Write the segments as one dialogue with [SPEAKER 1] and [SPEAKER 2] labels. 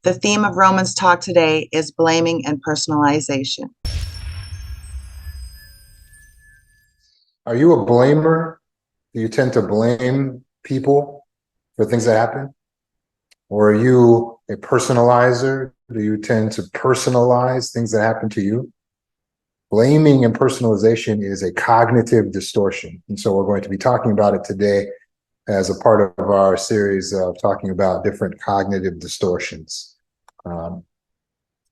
[SPEAKER 1] The theme of Romans Talk today is blaming and personalization.
[SPEAKER 2] Are you a blamer? Do you tend to blame people for things that happen? Or are you a personalizer? Do you tend to personalize things that happen to you? Blaming and personalization is a cognitive distortion. And so we're going to be talking about it today as a part of our series of talking about different cognitive distortions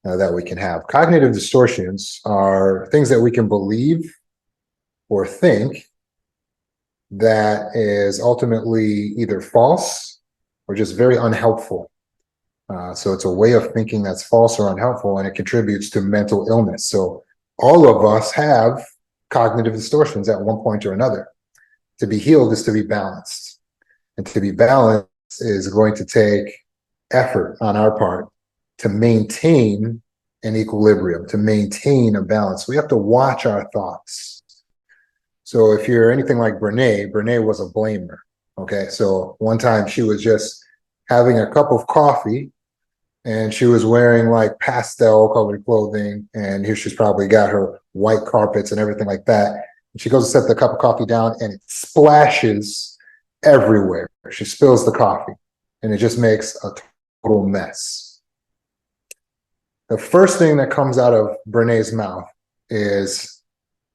[SPEAKER 2] that we can have. Cognitive distortions are things that we can believe or think that is ultimately either false or just very unhelpful. So it's a way of thinking that's false or unhelpful, and it contributes to mental illness. So all of us have cognitive distortions at one point or another. To be healed is to be balanced. And to be balanced is going to take effort on our part to maintain an equilibrium, to maintain a balance. We have to watch our thoughts. So if you're anything like Brene was a blamer. Okay, so one time she was just having a cup of coffee and she was wearing like pastel colored clothing, and here she's probably got her white carpets and everything like that. And she goes to set the cup of coffee down and it splashes everywhere. She spills the coffee and it just makes a total mess. The first thing that comes out of Brene's mouth is,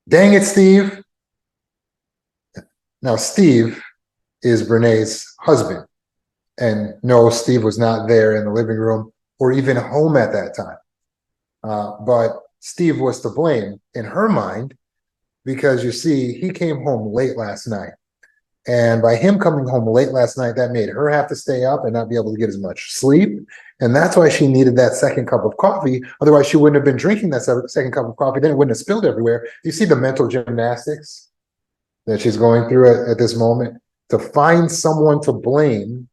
[SPEAKER 2] "Dang it, Steve." Now, Steve is Brene's husband. And no, Steve was not there in the living room or even home at that time. But Steve was to blame in her mind because, you see, he came home late last night. And by him coming home late last night, that made her have to stay up and not be able to get as much sleep. And that's why she needed that second cup of coffee. Otherwise, she wouldn't have been drinking that second cup of coffee. Then it wouldn't have spilled everywhere. You see the mental gymnastics that she's going through at this moment to find someone to blame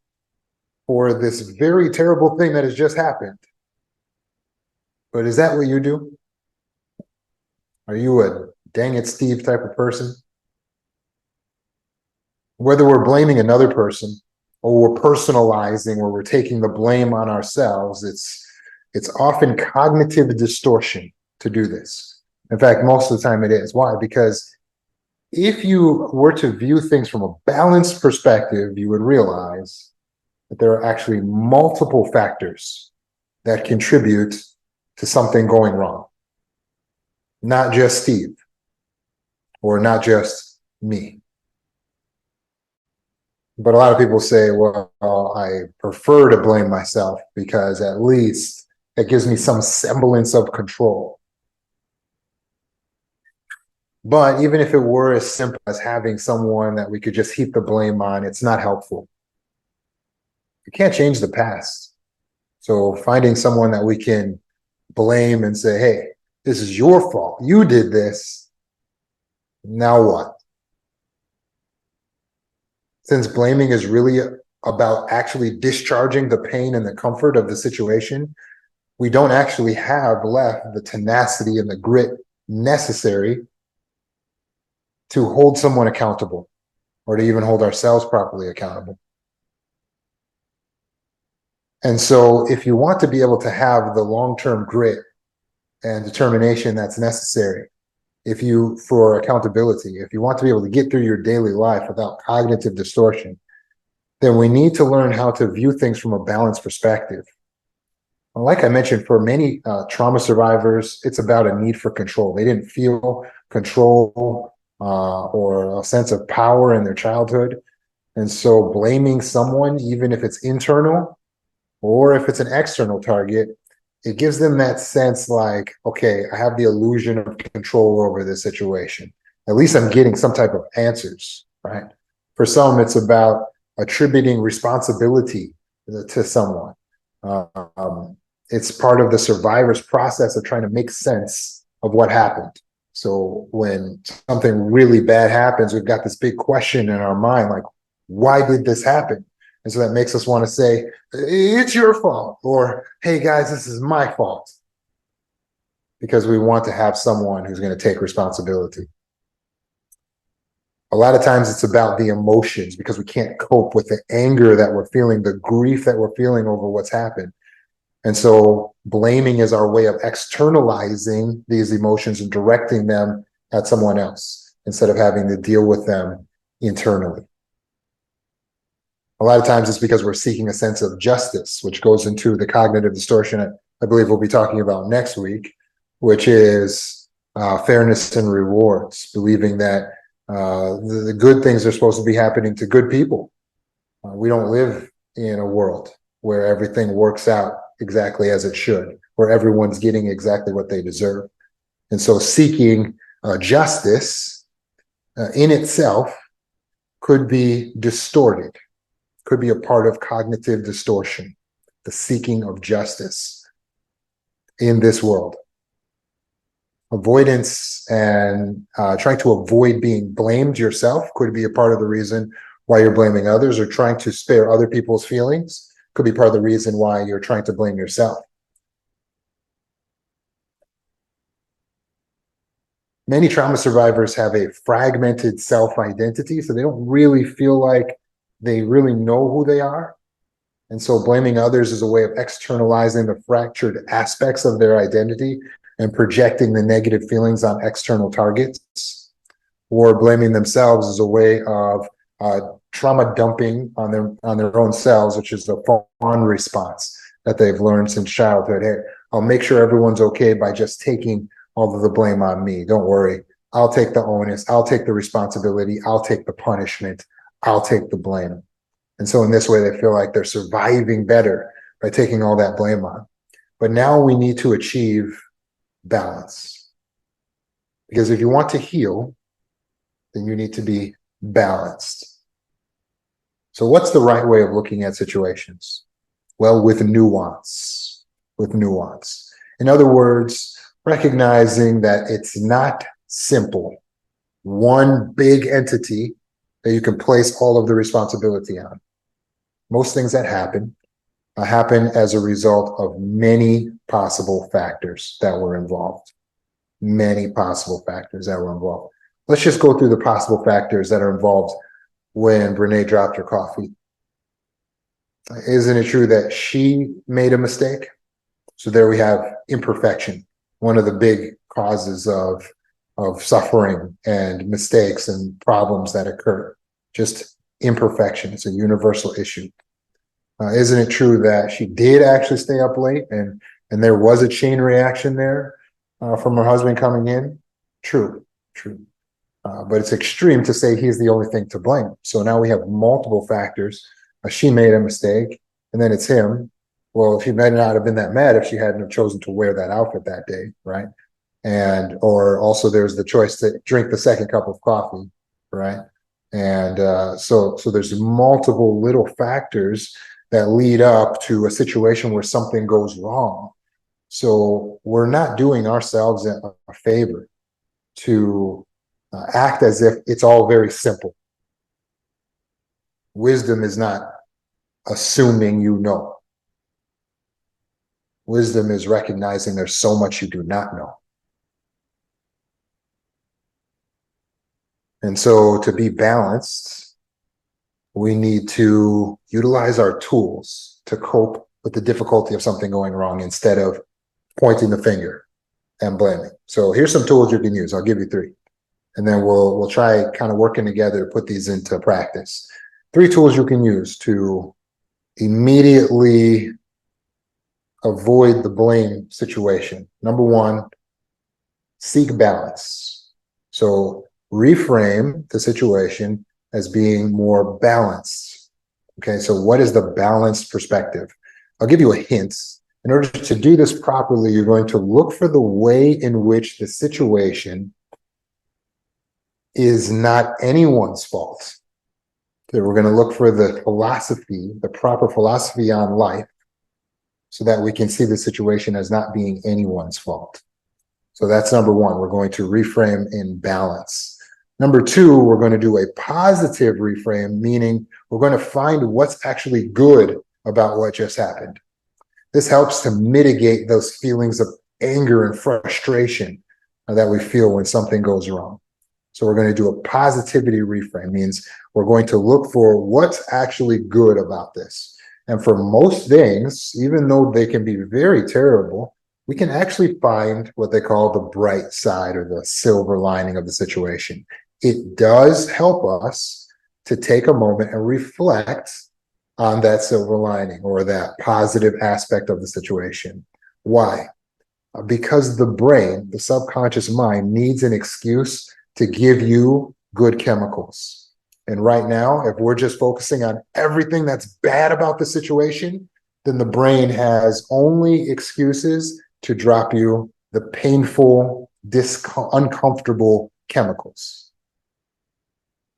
[SPEAKER 2] for this very terrible thing that has just happened. But is that what you do? Are you a dang it, Steve type of person? Whether we're blaming another person or we're personalizing or we're taking the blame on ourselves, it's often cognitive distortion to do this. In fact, most of the time it is. Why? Because if you were to view things from a balanced perspective, you would realize that there are actually multiple factors that contribute to something going wrong. Not just Steve, or not just me. But a lot of people say, well, I prefer to blame myself because at least it gives me some semblance of control. But even if it were as simple as having someone that we could just heap the blame on, it's not helpful. You can't change the past. So finding someone that we can blame and say, hey, this is your fault. You did this. Now what? Since blaming is really about actually discharging the pain and the comfort of the situation, we don't actually have left the tenacity and the grit necessary to hold someone accountable or to even hold ourselves properly accountable. And so if you want to be able to have the long-term grit and determination that's necessary, for accountability, if you want to be able to get through your daily life without cognitive distortion, then we need to learn how to view things from a balanced perspective. Like I mentioned, for many trauma survivors, it's about a need for control. They didn't feel control or a sense of power in their childhood. And so blaming someone, even if it's internal or if it's an external target, it gives them that sense like, okay, I have the illusion of control over this situation. At least I'm getting some type of answers, right? For some, it's about attributing responsibility to someone. It's part of the survivor's process of trying to make sense of what happened. So when something really bad happens, we've got this big question in our mind, like, why did this happen? And so that makes us want to say, it's your fault, or, hey guys, this is my fault. Because we want to have someone who's going to take responsibility. A lot of times it's about the emotions because we can't cope with the anger that we're feeling, the grief that we're feeling over what's happened. And so blaming is our way of externalizing these emotions and directing them at someone else instead of having to deal with them internally. A lot of times it's because we're seeking a sense of justice, which goes into the cognitive distortion I believe we'll be talking about next week, which is fairness and rewards, believing that the good things are supposed to be happening to good people. We don't live in a world where everything works out exactly as it should, where everyone's getting exactly what they deserve. And so seeking justice in itself could be distorted, could be a part of cognitive distortion, the seeking of justice in this world. Avoidance and trying to avoid being blamed yourself could be a part of the reason why you're blaming others, or trying to spare other people's feelings could be part of the reason why you're trying to blame yourself. Many trauma survivors have a fragmented self-identity, so they don't really feel like they really know who they are. And so blaming others is a way of externalizing the fractured aspects of their identity and projecting the negative feelings on external targets. Or blaming themselves is a way of trauma dumping on their own selves, which is the fawn response that they've learned since childhood. Hey, I'll make sure everyone's okay by just taking all of the blame on me. Don't worry. I'll take the onus. I'll take the responsibility. I'll take the punishment. I'll take the blame. And so in this way, they feel like they're surviving better by taking all that blame on. But now we need to achieve balance. Because if you want to heal, then you need to be balanced. So what's the right way of looking at situations? Well, with nuance, In other words, recognizing that it's not simple, one big entity that you can place all of the responsibility on. Most things that happen as a result of many possible factors that were involved. Let's just go through the possible factors that are involved when Brene dropped her coffee. Isn't it true that she made a mistake? So there we have imperfection, one of the big causes of suffering and mistakes and problems that occur. Just imperfection. It's a universal issue. Isn't it true that she did actually stay up late and there was a chain reaction there from her husband coming in? True. But it's extreme to say he's the only thing to blame. So now we have multiple factors. She made a mistake, and then it's him. Well, she might not have been that mad if she hadn't have chosen to wear that outfit that day, right? Or also there's the choice to drink the second cup of coffee, right? And so there's multiple little factors that lead up to a situation where something goes wrong. So we're not doing ourselves a favor to act as if it's all very simple. Wisdom is not assuming you know. Wisdom is recognizing there's so much you do not know. And so to be balanced, we need to utilize our tools to cope with the difficulty of something going wrong instead of pointing the finger and blaming. So here's some tools you can use. I'll give you 3. And then we'll try kind of working together to put these into practice. 3 tools you can use to immediately avoid the blame situation. Number 1, seek balance. So reframe the situation as being more balanced. Okay, so what is the balanced perspective? I'll give you a hint. In order to do this properly, you're going to look for the way in which the situation is not anyone's fault. Okay, we're going to look for the philosophy, the proper philosophy on life, so that we can see the situation as not being anyone's fault. So that's number 1. We're going to reframe in balance. Number 2, we're going to do a positive reframe, meaning we're going to find what's actually good about what just happened. This helps to mitigate those feelings of anger and frustration that we feel when something goes wrong. So we're going to do a positivity reframe, means we're going to look for what's actually good about this. And for most things, even though they can be very terrible, we can actually find what they call the bright side or the silver lining of the situation. It does help us to take a moment and reflect on that silver lining or that positive aspect of the situation. Why? Because the brain, the subconscious mind, needs an excuse to give you good chemicals. And right now, if we're just focusing on everything that's bad about the situation, then the brain has only excuses to drop you the painful, uncomfortable chemicals.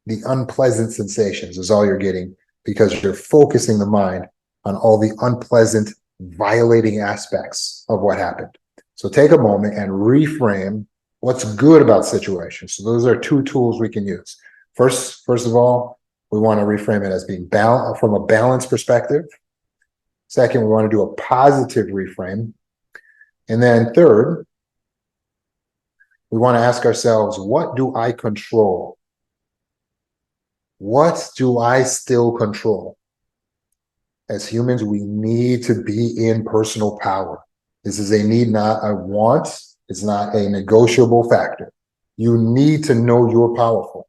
[SPEAKER 2] The unpleasant sensations is all you're getting because you're focusing the mind on all the unpleasant, violating aspects of what happened. So take a moment and reframe what's good about situations. So those are two tools we can use. First of all, we want to reframe it as being from a balanced perspective. Second, we want to do a positive reframe. And then third, we want to ask ourselves, what do I control? What do I still control? As humans, we need to be in personal power. This is a need, not a want. It's not a negotiable factor. You need to know you're powerful.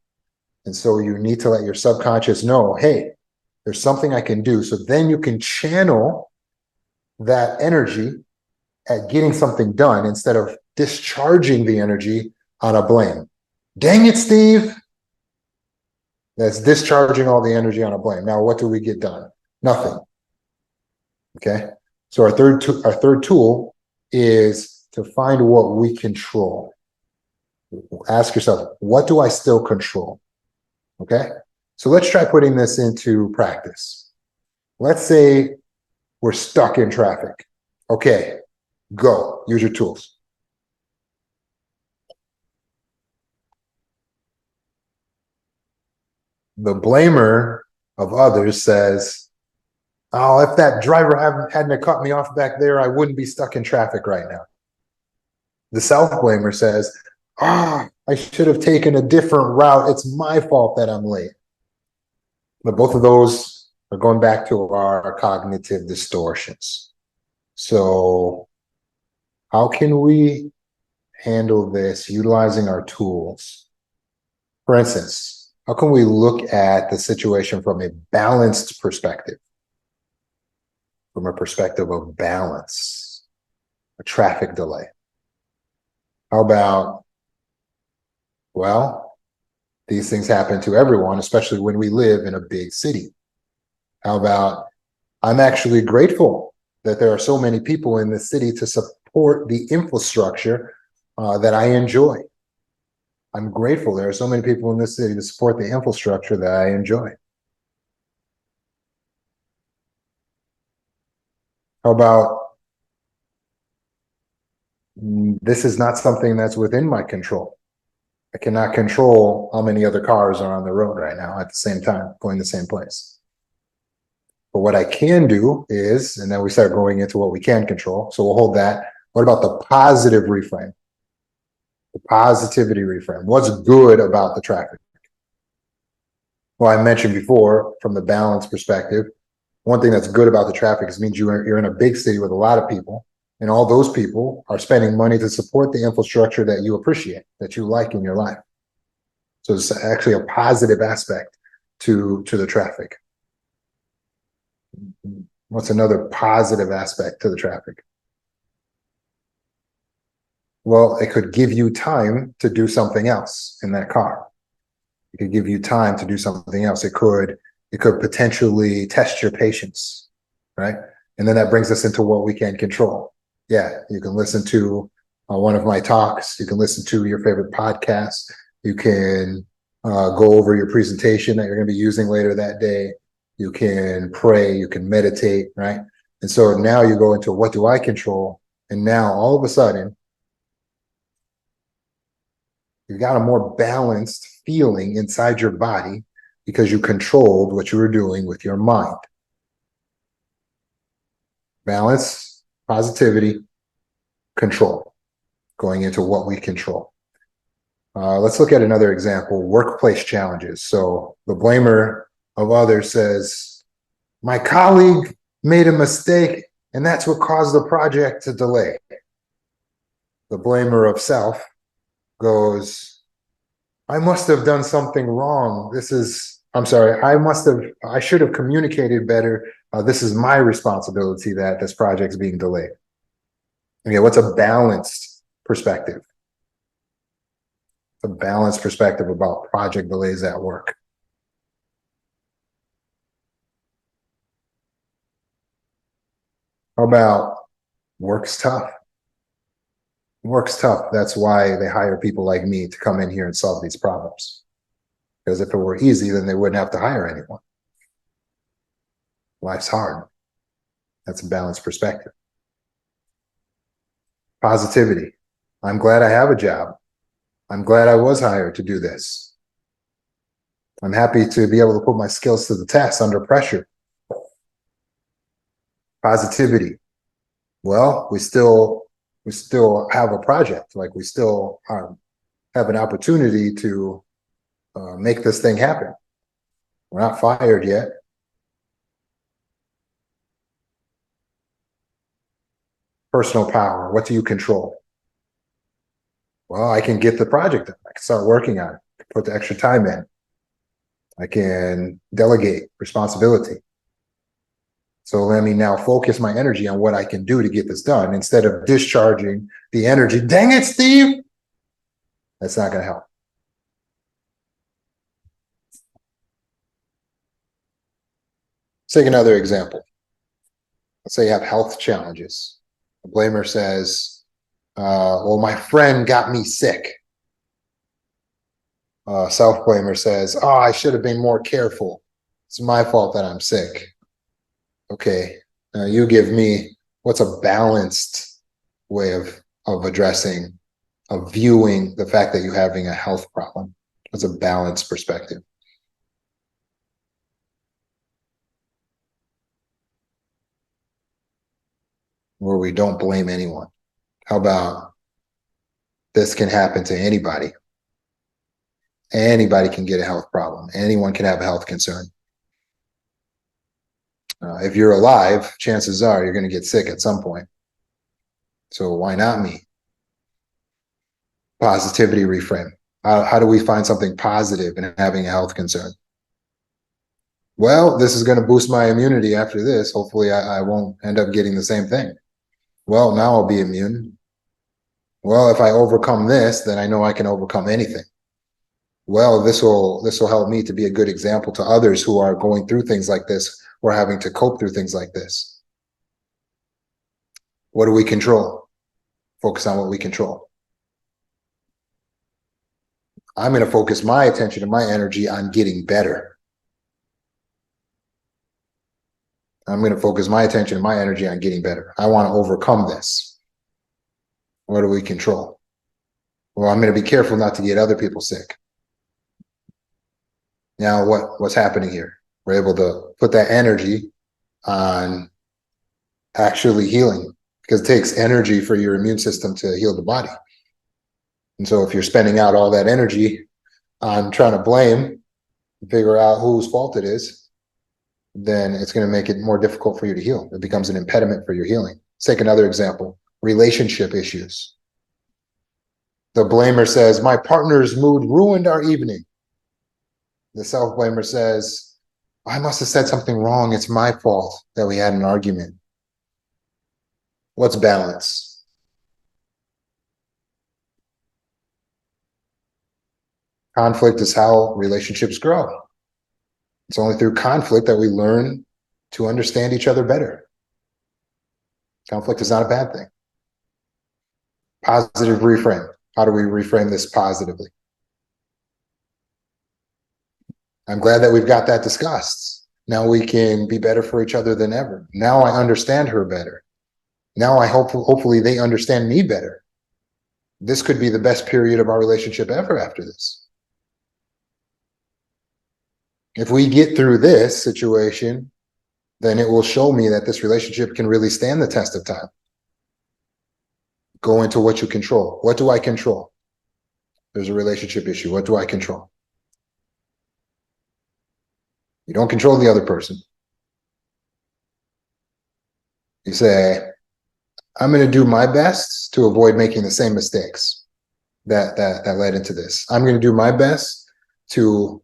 [SPEAKER 2] And so you need to let your subconscious know, hey, there's something I can do. So then you can channel that energy at getting something done instead of discharging the energy on a blame. Dang it, Steve. That's discharging all the energy on a blame. Now, what do we get done? Nothing. Okay. So our third tool is to find what we control. Ask yourself, what do I still control? Okay. So let's try putting this into practice. Let's say we're stuck in traffic. Okay, go. Use your tools. The blamer of others says, oh, if that driver hadn't cut me off back there, I wouldn't be stuck in traffic right now. The self-blamer says, I should have taken a different route. It's my fault that I'm late. But both of those are going back to our cognitive distortions. So how can we handle this utilizing our tools? For instance, how can we look at the situation from a balanced perspective? From a perspective of balance, a traffic delay. How about, well, these things happen to everyone, especially when we live in a big city. How about, I'm actually grateful that there are so many people in the city to support the infrastructure that I enjoy. I'm grateful there are so many people in this city to support the infrastructure that I enjoy. How about, this is not something that's within my control. I cannot control how many other cars are on the road right now at the same time, going the same place. But what I can do is, and then we start going into what we can control. So we'll hold that. What about the positive reframe? The positivity reframe. What's good about the traffic? Well, I mentioned before, from the balance perspective, one thing that's good about the traffic is means you're in a big city with a lot of people, and all those people are spending money to support the infrastructure that you appreciate, that you like in your life. So it's actually a positive aspect to the traffic. What's another positive aspect to the traffic? Well, it could give you time to do something else in that car. It could give you time to do something else. It could potentially test your patience, right? And then that brings us into what we can control. Yeah, you can listen to one of my talks. You can listen to your favorite podcast. You can go over your presentation that you're going to be using later that day. You can pray. You can meditate, right? And so now you go into what do I control? And now all of a sudden, you've got a more balanced feeling inside your body because you controlled what you were doing with your mind. Balance, positivity, control, going into what we control. Let's look at another example, workplace challenges. So the blamer of others says, my colleague made a mistake, and that's what caused the project to delay. The blamer of self goes, I must have done something wrong. I should have communicated better. This is my responsibility that this project's being delayed. Okay, what's a balanced perspective? A balanced perspective about project delays at work. How about work's tough? Work's tough. That's why they hire people like me to come in here and solve these problems. Because if it were easy, then they wouldn't have to hire anyone. Life's hard. That's a balanced perspective. Positivity. I'm glad I have a job. I'm glad I was hired to do this. I'm happy to be able to put my skills to the test under pressure. Positivity. Well, we still have a project. Like we still have an opportunity to make this thing happen. We're not fired yet. Personal power. What do you control? Well, I can get the project done. I can start working on it, put the extra time in. I can delegate responsibility. So let me now focus my energy on what I can do to get this done instead of discharging the energy. Dang it, Steve! That's not going to help. Let's take another example. Let's say you have health challenges. The blamer says, well, my friend got me sick. Self-blamer says, oh, I should have been more careful. It's my fault that I'm sick. Okay, now you give me what's a balanced way of addressing, of viewing the fact that you're having a health problem. What's a balanced perspective? Where we don't blame anyone. How about this can happen to anybody? Anybody can get a health problem. Anyone can have a health concern. If you're alive, chances are you're going to get sick at some point. So why not me? Positivity reframe. How do we find something positive in having a health concern? Well, this is going to boost my immunity after this. Hopefully I won't end up getting the same thing. Well, now I'll be immune. Well, if I overcome this, then I know I can overcome anything. Well, this will help me to be a good example to others who are going through things like this or having to cope through things like this. What do we control? Focus on what we control. I'm going to focus my attention and my energy on getting better. I'm going to focus my attention and my energy on getting better. I want to overcome this. What do we control? Well, I'm going to be careful not to get other people sick. Now, what's happening here? We're able to put that energy on actually healing, because it takes energy for your immune system to heal the body. And so if you're spending out all that energy on trying to blame and figure out whose fault it is, then it's going to make it more difficult for you to heal. It becomes an impediment for your healing. Let's take another example. Relationship issues. The blamer says, my partner's mood ruined our evening. The self-blamer says, I must have said something wrong. It's my fault that we had an argument. What's balance? Conflict is how relationships grow. It's only through conflict that we learn to understand each other better. Conflict is not a bad thing. Positive reframe. How do we reframe this positively? I'm glad that we've got that discussed. Now we can be better for each other than ever. Now I understand her better. Now I hopefully they understand me better. This could be the best period of our relationship ever after this. If we get through this situation, then it will show me that this relationship can really stand the test of time. Go into what you control. What do I control? There's a relationship issue. What do I control? You don't control the other person. You say, I'm going to do my best to avoid making the same mistakes that led into this. I'm going to do my best to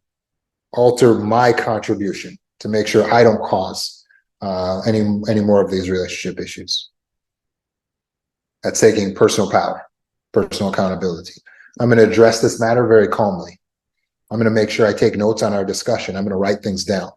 [SPEAKER 2] alter my contribution to make sure I don't cause any more of these relationship issues. That's taking personal power, personal accountability. I'm going to address this matter very calmly. I'm going to make sure I take notes on our discussion. I'm going to write things down.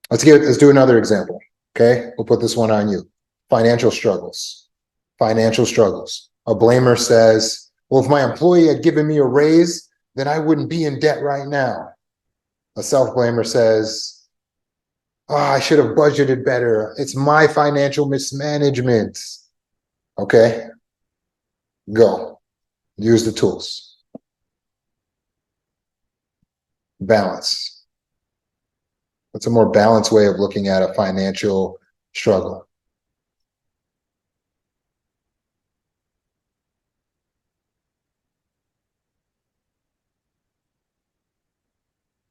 [SPEAKER 2] Let's do another example. Okay, we'll put this one on you. Financial struggles. Financial struggles. A blamer says, well, if my employee had given me a raise, then I wouldn't be in debt right now. A self-blamer says, oh, I should have budgeted better. It's my financial mismanagement. Okay, go. Use the tools. Balance. What's a more balanced way of looking at a financial struggle?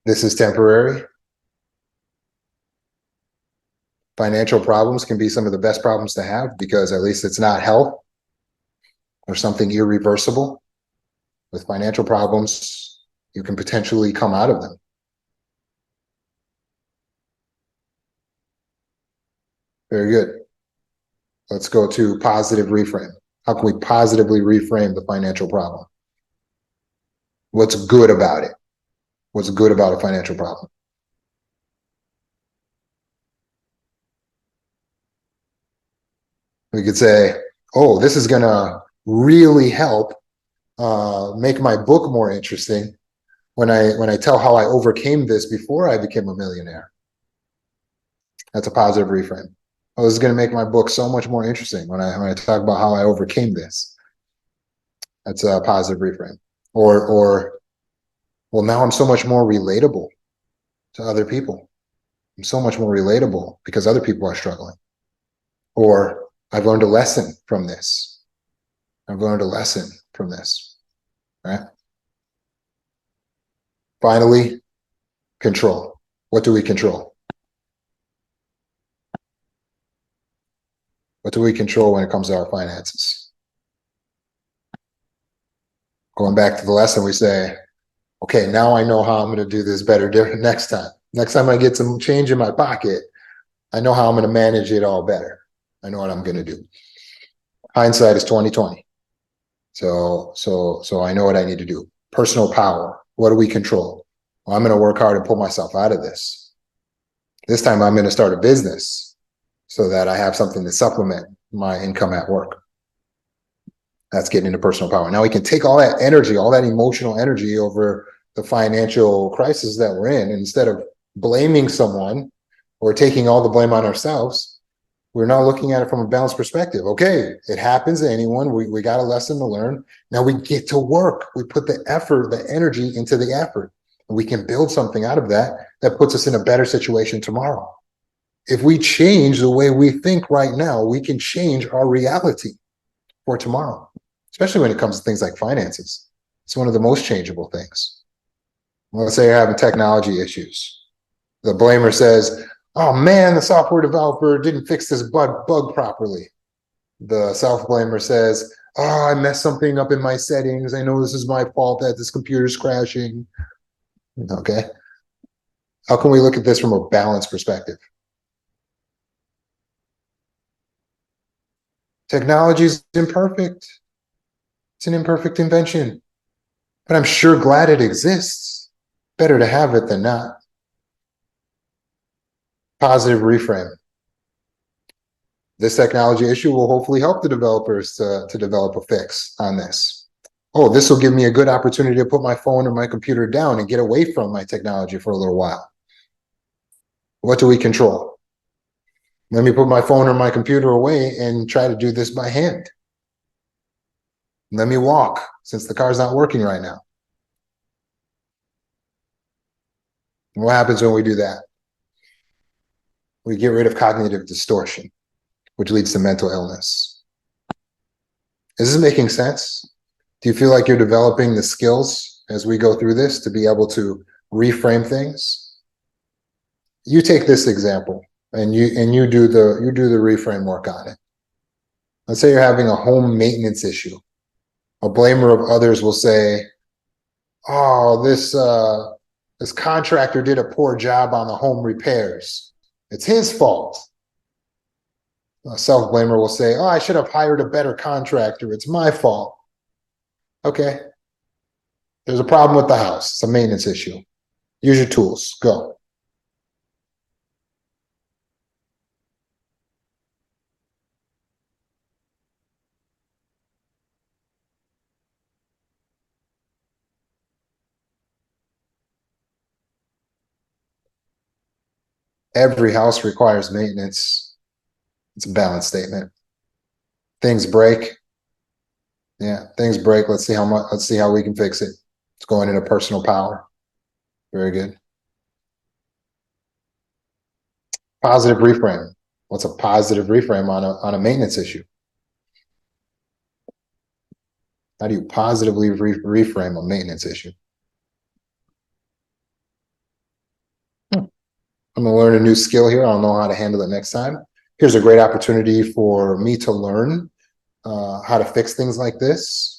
[SPEAKER 2] This is temporary. Financial problems can be some of the best problems to have because at least it's not health or something irreversible. With financial problems, you can potentially come out of them. Very good. Let's go to positive reframe. How can we positively reframe the financial problem? What's good about it? What's good about a financial problem? We could say, oh, this is going to really help make my book more interesting when I tell how I overcame this before I became a millionaire. That's a positive reframe. Oh, this is going to make my book so much more interesting when I talk about how I overcame this. That's a positive reframe. Or well, now I'm so much more relatable to other people. I'm so much more relatable because other people are struggling. Or I've learned a lesson from this. I've learned a lesson from this. Right? Finally, control. What do we control? What do we control when it comes to our finances? Going back to the lesson, we say, okay, now I know how I'm going to do this better next time. Next time I get some change in my pocket, I know how I'm going to manage it all better. I know what I'm going to do. Hindsight is 2020. So I know what I need to do. Personal power. What do we control? Well, I'm going to work hard and pull myself out of this. This time I'm going to start a business so that I have something to supplement my income at work. That's getting into personal power. Now we can take all that energy, all that emotional energy over the financial crisis that we're in, and instead of blaming someone or taking all the blame on ourselves, we're now looking at it from a balanced perspective. Okay, it happens to anyone. We got a lesson to learn. Now we get to work. We put the effort, the energy into the effort. And we can build something out of that that puts us in a better situation tomorrow. If we change the way we think right now, we can change our reality for tomorrow, especially when it comes to things like finances. It's one of the most changeable things. Let's say you're having technology issues. The blamer says, oh man, the software developer didn't fix this bug properly. The self-blamer says, oh, I messed something up in my settings. I know this is my fault that this computer's crashing. Okay. How can we look at this from a balanced perspective? Technology is imperfect. It's an imperfect invention, but I'm sure glad it exists. Better to have it than not. Positive reframe. This technology issue will hopefully help the developers to develop a fix on this. Oh, this will give me a good opportunity to put my phone or my computer down and get away from my technology for a little while. What do we control? Let me put my phone or my computer away and try to do this by hand. Let me walk since the car's not working right now. What happens when we do that? We get rid of cognitive distortion, which leads to mental illness. Is this making sense? Do you feel like you're developing the skills as we go through this to be able to reframe things? You take this example. and you do the reframe work on it. Let's say you're having a home maintenance issue. A blamer of others will say, "Oh, this contractor did a poor job on the home repairs. It's his fault." A self-blamer will say, "Oh, I should have hired a better contractor. It's my fault." Okay. There's a problem with the house. It's a maintenance issue. Use your tools. Go. Every house requires maintenance. It's a balance statement. Things break. Yeah, things break. Let's see how much. Let's see how we can fix it. It's going into personal power. Very good. Positive reframe. What's a positive reframe on a maintenance issue? How do you positively reframe a maintenance issue? I'm going to learn a new skill here. I'll know how to handle it next time. Here's a great opportunity for me to learn how to fix things like this.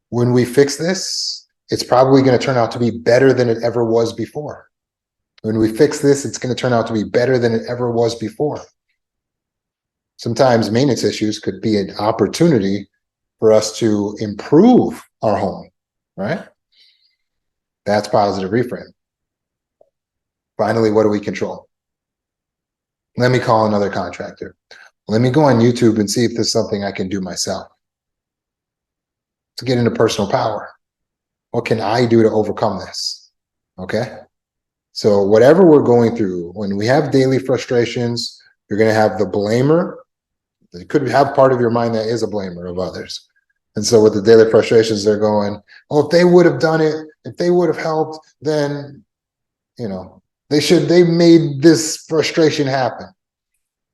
[SPEAKER 2] When we fix this, it's probably going to turn out to be better than it ever was before. When we fix this, it's going to turn out to be better than it ever was before. Sometimes maintenance issues could be an opportunity for us to improve our home, right? That's positive reframe. Finally, what do we control? Let me call another contractor. Let me go on YouTube and see if there's something I can do myself. To get into personal power. What can I do to overcome this? Okay. So whatever we're going through, when we have daily frustrations, you're going to have the blamer. You could have part of your mind that is a blamer of others. And so with the daily frustrations, they're going, "Oh, if they would have done it, if they would have helped, then, they made this frustration happen."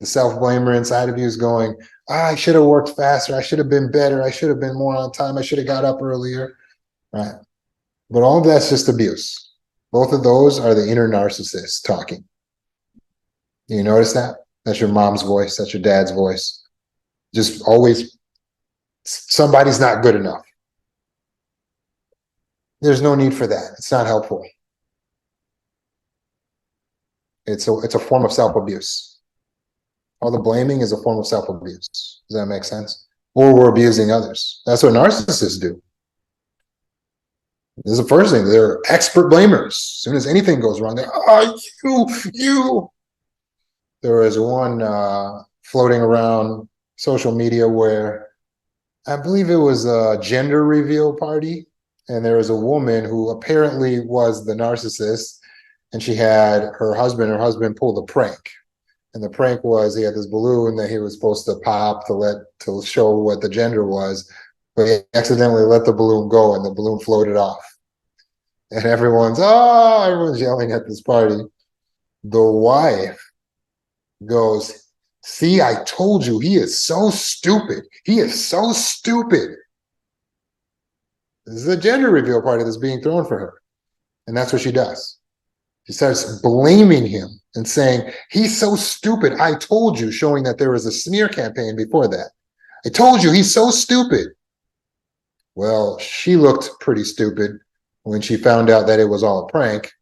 [SPEAKER 2] The self-blamer inside of you is going, "I should have worked faster. I should have been better. I should have been more on time. I should have got up earlier." Right. But all of that's just abuse. Both of those are the inner narcissist talking. You notice that? That's your mom's voice. That's your dad's voice. Just always, somebody's not good enough. There's no need for that. It's not helpful. It's a form of self-abuse. All the blaming is a form of self-abuse. Does that make sense? Or we're abusing others. That's what narcissists do. This is the first thing. They're expert blamers. As soon as anything goes wrong, they're, "Oh, you. There was one floating around social media where I believe it was a gender reveal party, and there was a woman who apparently was the narcissist, and she had her husband pulled a prank. And the prank was he had this balloon that he was supposed to pop to show what the gender was, but he accidentally let the balloon go and the balloon floated off. And everyone's yelling at this party. The wife goes, "See, I told you, he is so stupid. He is so stupid." This is a gender reveal party that's being thrown for her. And that's what she does. She starts blaming him and saying, "He's so stupid. I told you," showing that there was a smear campaign before that. "I told you, he's so stupid." Well, she looked pretty stupid when she found out that it was all a prank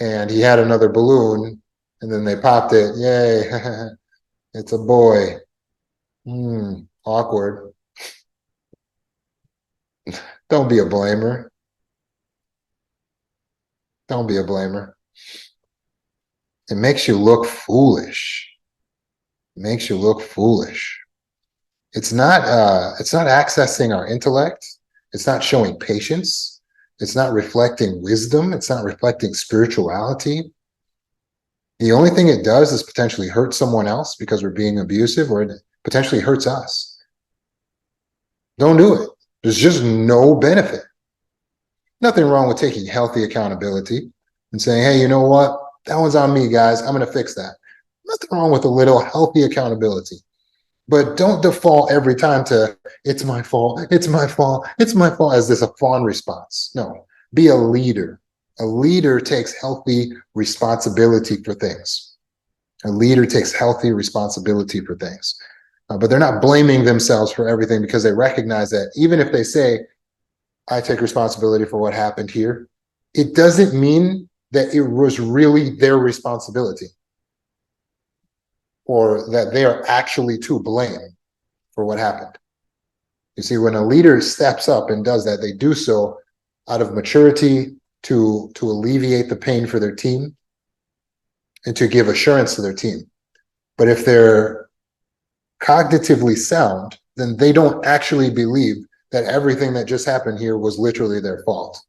[SPEAKER 2] and he had another balloon and then they popped it. Yay, it's a boy. Awkward. Don't be a blamer. Don't be a blamer. It makes you look foolish. It makes you look foolish. It's not accessing our intellect. It's not showing patience. It's not reflecting wisdom. It's not reflecting spirituality. The only thing it does is potentially hurt someone else because we're being abusive, or it potentially hurts us. Don't do it. There's just no benefit. Nothing wrong with taking healthy accountability and saying, "Hey, you know what? That one's on me, guys. I'm going to fix that." Nothing wrong with a little healthy accountability. But don't default every time to, "It's my fault, it's my fault, it's my fault," as this a fawn response. No, be a leader. A leader takes healthy responsibility for things. A leader takes healthy responsibility for things. But they're not blaming themselves for everything, because they recognize that even if they say, I take responsibility for what happened here, it doesn't mean that it was really their responsibility, or that they are actually to blame for what happened. You see, when a leader steps up and does that, they do so out of maturity, to alleviate the pain for their team and to give assurance to their team. But if they're cognitively sound, then they don't actually believe that everything that just happened here was literally their fault.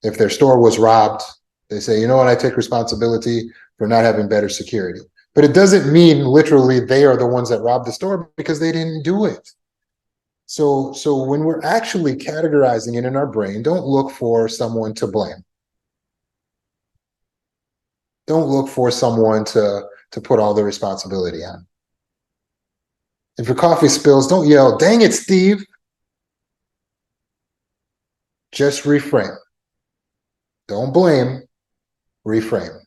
[SPEAKER 2] If their store was robbed, they say, you know what, I take responsibility for not having better security. But it doesn't mean literally they are the ones that robbed the store, because they didn't do it. So when we're actually categorizing it in our brain, don't look for someone to blame. Don't look for someone to put all the responsibility on. If your coffee spills, don't yell, dang it, Steve. Just reframe. Don't blame, reframe.